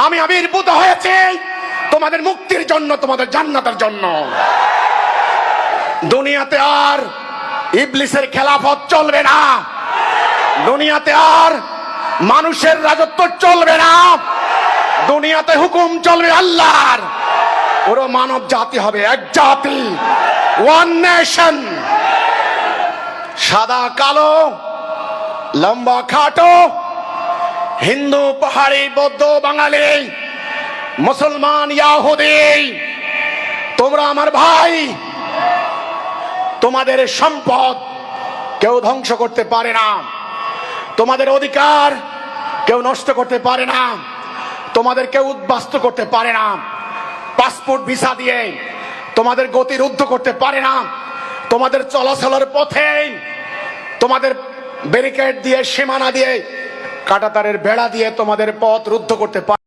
আমি আবির্ভূত হয়েছি তোমাদের মুক্তির জন্য, তোমাদের জান্নাতের জন্য। দুনিয়াতে আর ইবলিসের খেলাফত চলবে না, দুনিয়াতে আর মানুষের রাজত্ব চলবে না, দুনিয়াতে হুকুম চলবে আল্লাহর। পুরো মানব জাতি হবে এক জাতি, ওয়ান নেশন। সাদা কালো, লম্বা খাটো, হিন্দু পাহাড়ি, বৌদ্ধ বাঙালি, মুসলমান ইয়াহুদি, তোমরা আমার ভাই। তোমাদের সম্পদ কেউ ধ্বংস করতে পারে না, তোমাদের অধিকার কেউ নষ্ট করতে পারে না, তোমাদের কেউ উদ্বাস্তু করতে পারে না। পাসপোর্ট ভিসা দিয়ে তোমাদের গতি রুদ্ধ করতে পারে না, তোমাদের চলাচলের পথে তোমাদের ব্যারিকেড দিয়ে, সীমানা দিয়ে, কাঁটাতারের বেড়া দিয়ে তোমাদের পথ রুদ্ধ করতে পারে।